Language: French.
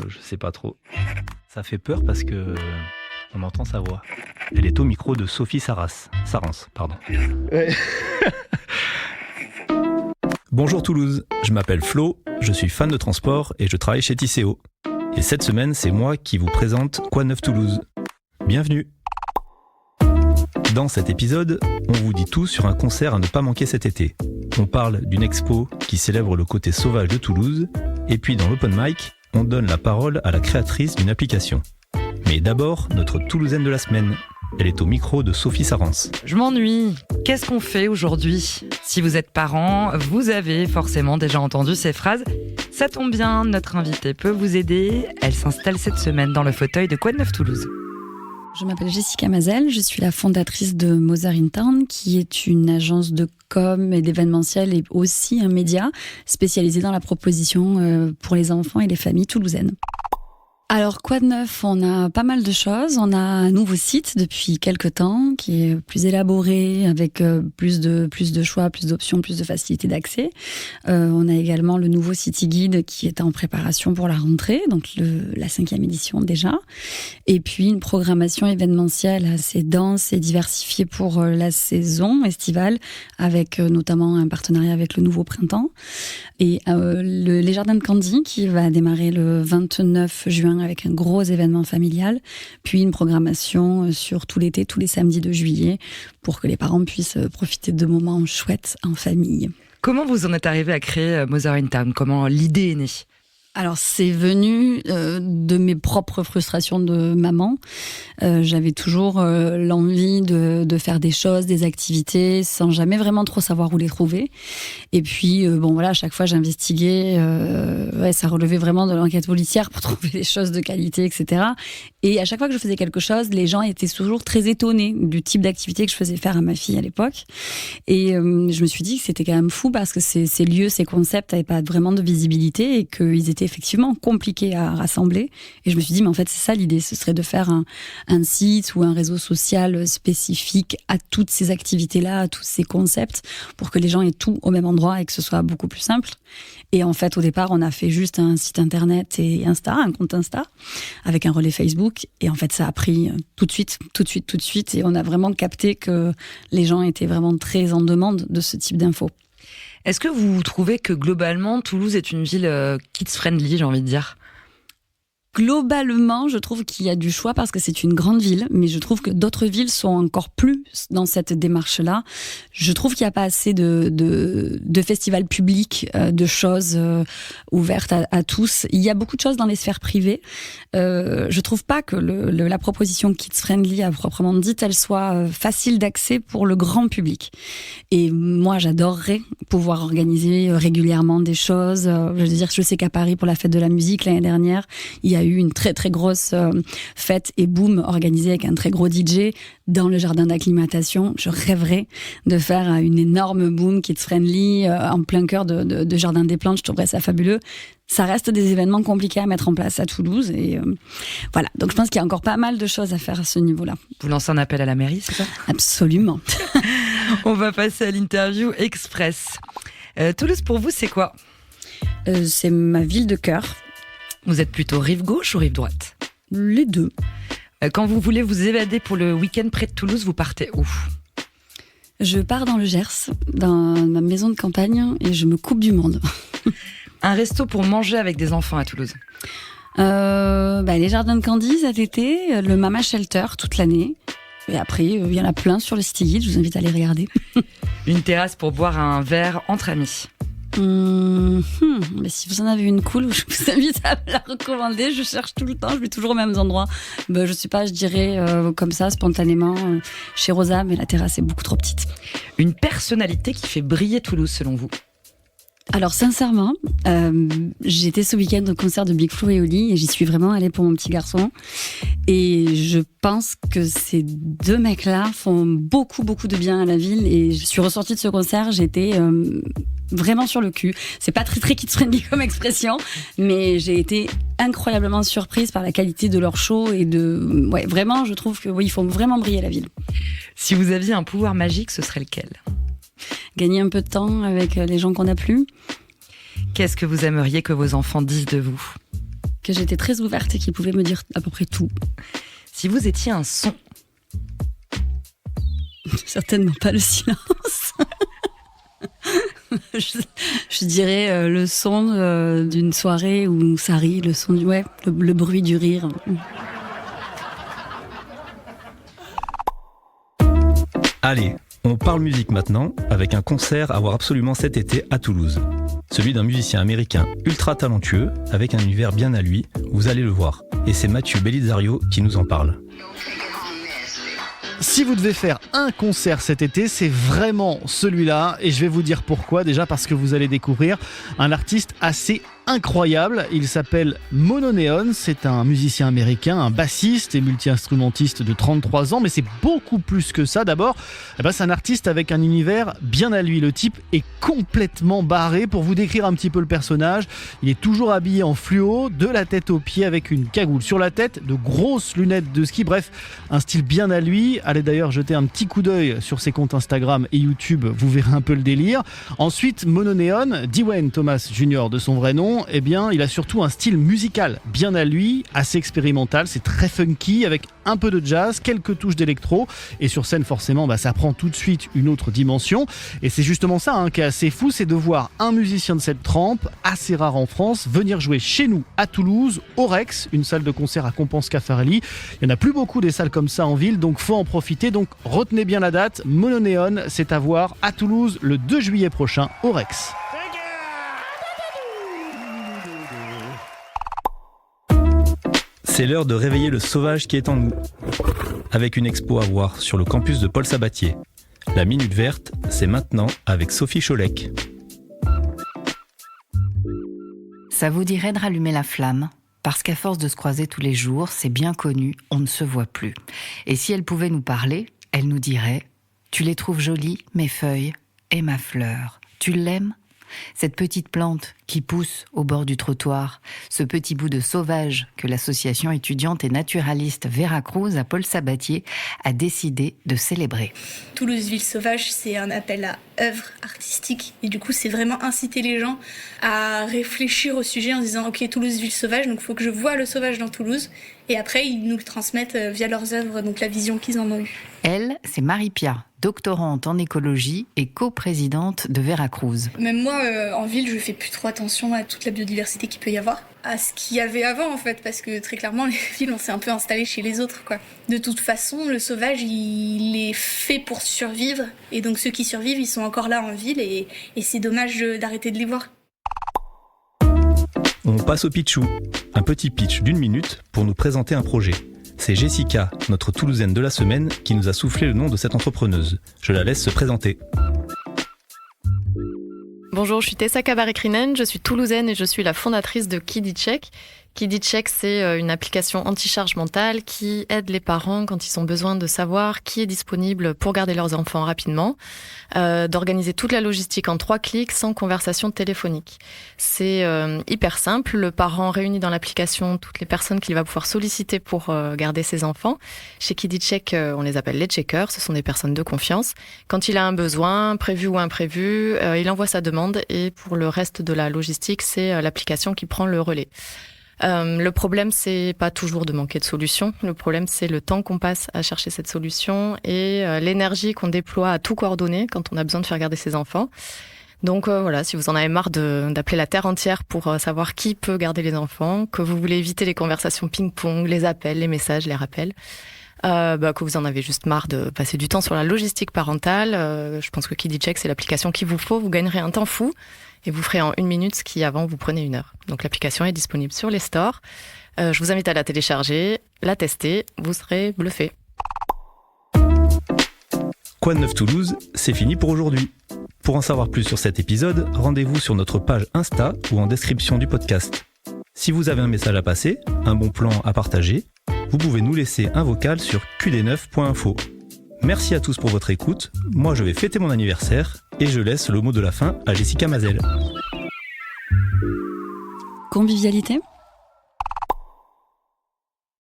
je sais pas trop. Ça fait peur parce que on entend sa voix. Elle est au micro de Sophie Sarance, pardon. Ouais. Bonjour Toulouse, je m'appelle Flo, je suis fan de transport et je travaille chez Tisséo. Et cette semaine, c'est moi qui vous présente Quoi Neuf Toulouse. Bienvenue. Dans cet épisode, on vous dit tout sur un concert à ne pas manquer cet été. On parle d'une expo qui célèbre le côté sauvage de Toulouse, et puis dans l'open mic, on donne la parole à la créatrice d'une application. Mais d'abord, notre Toulousaine de la semaine. Elle est au micro de Sophie Sarance. Je m'ennuie. Qu'est-ce qu'on fait aujourd'hui ? Si vous êtes parent, vous avez forcément déjà entendu ces phrases. Ça tombe bien, notre invitée peut vous aider. Elle s'installe cette semaine dans le fauteuil de Quoi de Neuf Toulouse. Je m'appelle Jessica Mazel, je suis la fondatrice de Mozart in Town, qui est une agence de com et d'événementiel et aussi un média spécialisé dans la proposition pour les enfants et les familles toulousaines. Alors, quoi de neuf ? On a pas mal de choses. On a un nouveau site depuis quelques temps qui est plus élaboré, avec plus de choix, plus d'options, plus de facilité d'accès. On a également le nouveau City Guide qui est en préparation pour la rentrée, donc la 5e édition déjà. Et puis une programmation événementielle assez dense et diversifiée pour la saison estivale, avec notamment un partenariat avec le Nouveau Printemps. Et les Jardins de Candy qui va démarrer le 29 juin avec un gros événement familial, puis une programmation sur tout l'été, tous les samedis de juillet, pour que les parents puissent profiter de moments chouettes en famille. Comment vous en êtes arrivé à créer Mozart in Town ? Comment l'idée est née ? Alors, c'est venu de mes propres frustrations de maman. J'avais toujours l'envie de faire des choses, des activités, sans jamais vraiment trop savoir où les trouver. Et puis, à chaque fois, j'investiguais. Ça relevait vraiment de l'enquête policière pour trouver des choses de qualité, etc. Et à chaque fois que je faisais quelque chose, les gens étaient toujours très étonnés du type d'activité que je faisais faire à ma fille à l'époque. Et je me suis dit que c'était quand même fou parce que ces lieux, ces concepts n'avaient pas vraiment de visibilité et qu'ils étaient effectivement compliqués à rassembler. Et je me suis dit, mais en fait, c'est ça l'idée, ce serait de faire un site ou un réseau social spécifique à toutes ces activités-là, à tous ces concepts, pour que les gens aient tout au même endroit et que ce soit beaucoup plus simple. Et en fait, au départ, on a fait juste un site internet et un compte Insta, avec un relais Facebook. Et en fait, ça a pris tout de suite. Et on a vraiment capté que les gens étaient vraiment très en demande de ce type d'infos. Est-ce que vous trouvez que globalement, Toulouse est une ville kids-friendly, j'ai envie de dire ? Globalement, je trouve qu'il y a du choix parce que c'est une grande ville, mais je trouve que d'autres villes sont encore plus dans cette démarche-là. Je trouve qu'il n'y a pas assez de festivals publics, de choses ouvertes à tous. Il y a beaucoup de choses dans les sphères privées. Je trouve pas que la proposition kids-friendly à proprement dite, elle soit facile d'accès pour le grand public. Et moi, j'adorerais pouvoir organiser régulièrement des choses. Je sais qu'à Paris, pour la fête de la musique, l'année dernière, il y a eu une très très grosse fête et boom organisée avec un très gros DJ dans le jardin d'acclimatation. Je rêverais de faire une énorme boom kids-friendly en plein cœur de jardin des plantes. Je trouverais ça fabuleux. Ça reste des événements compliqués à mettre en place à Toulouse et voilà. Donc je pense qu'il y a encore pas mal de choses à faire à ce niveau-là. Vous lancez un appel à la mairie, c'est ça ? Absolument. On va passer à l'interview express. Toulouse, pour vous, c'est quoi ? C'est ma ville de cœur. Vous êtes plutôt rive gauche ou rive droite ? Les deux. Quand vous voulez vous évader pour le week-end près de Toulouse, vous partez où ? Je pars dans le Gers, dans ma maison de campagne, et je me coupe du monde. Un resto pour manger avec des enfants à Toulouse ? Les Jardins de Candy cet été, le Mama Shelter toute l'année. Et après, il y en a plein sur le City Guide, je vous invite à les regarder. Une terrasse pour boire un verre entre amis ? Mais si vous en avez une cool, je vous invite à me la recommander. Je cherche tout le temps, je vais toujours aux mêmes endroits. Je sais pas, je dirais comme ça, spontanément, chez Rosa, mais la terrasse est beaucoup trop petite. Une personnalité qui fait briller Toulouse, selon vous ? Alors sincèrement, j'étais ce week-end au concert de Big Flo et Oli et j'y suis vraiment allée pour mon petit garçon. Et je pense que ces deux mecs-là font beaucoup de bien à la ville. Et je suis ressortie de ce concert, j'étais vraiment sur le cul. C'est pas très très kids-friendly comme expression, mais j'ai été incroyablement surprise par la qualité de leur show et vraiment, je trouve que ils font vraiment briller la ville. Si vous aviez un pouvoir magique, ce serait lequel ? Gagner un peu de temps avec les gens qu'on n'a plus. Qu'est-ce que vous aimeriez que vos enfants disent de vous ? que j'étais très ouverte et qu'il pouvait me dire à peu près tout. Si vous étiez un son? Certainement pas le silence. je dirais le son d'une soirée où ça rit, le son le bruit du rire. Allez, on parle musique maintenant, avec un concert à voir absolument cet été à Toulouse. Celui d'un musicien américain ultra talentueux, avec un univers bien à lui, vous allez le voir. Et c'est Mathieu Bellizario qui nous en parle. Si vous devez faire un concert cet été, c'est vraiment celui-là. Et je vais vous dire pourquoi. Déjà parce que vous allez découvrir un artiste assez incroyable. Il s'appelle Mononeon. C'est un musicien américain, un bassiste et multi-instrumentiste de 33 ans. Mais c'est beaucoup plus que ça. D'abord, c'est un artiste avec un univers bien à lui. Le type est complètement barré. Pour vous décrire un petit peu le personnage, il est toujours habillé en fluo, de la tête aux pieds avec une cagoule sur la tête, de grosses lunettes de ski. Bref, un style bien à lui. Allez d'ailleurs jeter un petit coup d'œil sur ses comptes Instagram et YouTube, vous verrez un peu le délire. Ensuite, Mononeon, Dwayne Thomas Jr. de son vrai nom, il a surtout un style musical bien à lui, assez expérimental, c'est très funky avec un peu de jazz, quelques touches d'électro et sur scène forcément ça prend tout de suite une autre dimension et c'est justement ça qui est assez fou, c'est de voir un musicien de cette trempe, assez rare en France, venir jouer chez nous à Toulouse, au Rex, une salle de concert à Compense-Caffarelli. Il n'y en a plus beaucoup des salles comme ça en ville, donc faut en profiter, donc retenez bien la date, Mononeon, c'est à voir à Toulouse le 2 juillet prochain au Rex. C'est l'heure de réveiller le sauvage qui est en nous. Avec une expo à voir sur le campus de Paul Sabatier. La Minute Verte, c'est maintenant avec Sophie Cholec. Ça vous dirait de rallumer la flamme ? Parce qu'à force de se croiser tous les jours, c'est bien connu, on ne se voit plus. Et si elle pouvait nous parler, elle nous dirait « Tu les trouves jolies, mes feuilles, et ma fleur. Tu l'aimes ? Cette petite plante qui pousse au bord du trottoir, ce petit bout de sauvage que l'association étudiante et naturaliste Veracruz à Paul Sabatier a décidé de célébrer. Toulouse Ville Sauvage, c'est un appel à œuvre artistique et du coup c'est vraiment inciter les gens à réfléchir au sujet en se disant ok, Toulouse Ville Sauvage, donc il faut que je voie le sauvage dans Toulouse et après ils nous le transmettent via leurs œuvres, donc la vision qu'ils en ont eue. Elle, c'est Marie-Pia, doctorante en écologie et coprésidente de Veracruz. Même moi, en ville, je fais plus trop attention à toute la biodiversité qu'il peut y avoir, à ce qu'il y avait avant en fait, parce que très clairement, les villes, on s'est un peu installé chez les autres, quoi. De toute façon, le sauvage, il est fait pour survivre, et donc ceux qui survivent, ils sont encore là en ville, et c'est dommage d'arrêter de les voir. On passe au pitchou, un petit pitch d'1 minute pour nous présenter un projet. C'est Jessica, notre Toulousaine de la semaine, qui nous a soufflé le nom de cette entrepreneuse. Je la laisse se présenter. Bonjour, je suis Tessa Kabarekrinen, je suis toulousaine et je suis la fondatrice de KiddyCheck. KiddyCheck, c'est une application anti-charge mentale qui aide les parents quand ils ont besoin de savoir qui est disponible pour garder leurs enfants rapidement, d'organiser toute la logistique en 3 clics sans conversation téléphonique. C'est hyper simple, le parent réunit dans l'application toutes les personnes qu'il va pouvoir solliciter pour garder ses enfants. Chez KiddyCheck, on les appelle les checkers, ce sont des personnes de confiance. Quand il a un besoin, prévu ou imprévu, il envoie sa demande et pour le reste de la logistique, c'est l'application qui prend le relais. Le problème, c'est pas toujours de manquer de solutions. Le problème, c'est le temps qu'on passe à chercher cette solution et l'énergie qu'on déploie à tout coordonner quand on a besoin de faire garder ses enfants. Donc voilà, si vous en avez marre d'appeler la terre entière pour savoir qui peut garder les enfants, que vous voulez éviter les conversations ping-pong, les appels, les messages, les rappels, que vous en avez juste marre de passer du temps sur la logistique parentale, je pense que KiddyCheck, c'est l'application qu'il vous faut. Vous gagnerez un temps fou et vous ferez en 1 minute ce qui avant vous prenait 1 heure. Donc l'application est disponible sur les stores. Je vous invite à la télécharger, la tester, vous serez bluffés. Quoi de neuf Toulouse, c'est fini pour aujourd'hui. Pour en savoir plus sur cet épisode, rendez-vous sur notre page Insta ou en description du podcast. Si vous avez un message à passer, un bon plan à partager, vous pouvez nous laisser un vocal sur qd9.info. Merci à tous pour votre écoute. Moi, je vais fêter mon anniversaire et je laisse le mot de la fin à Jessica Mazel. Convivialité ?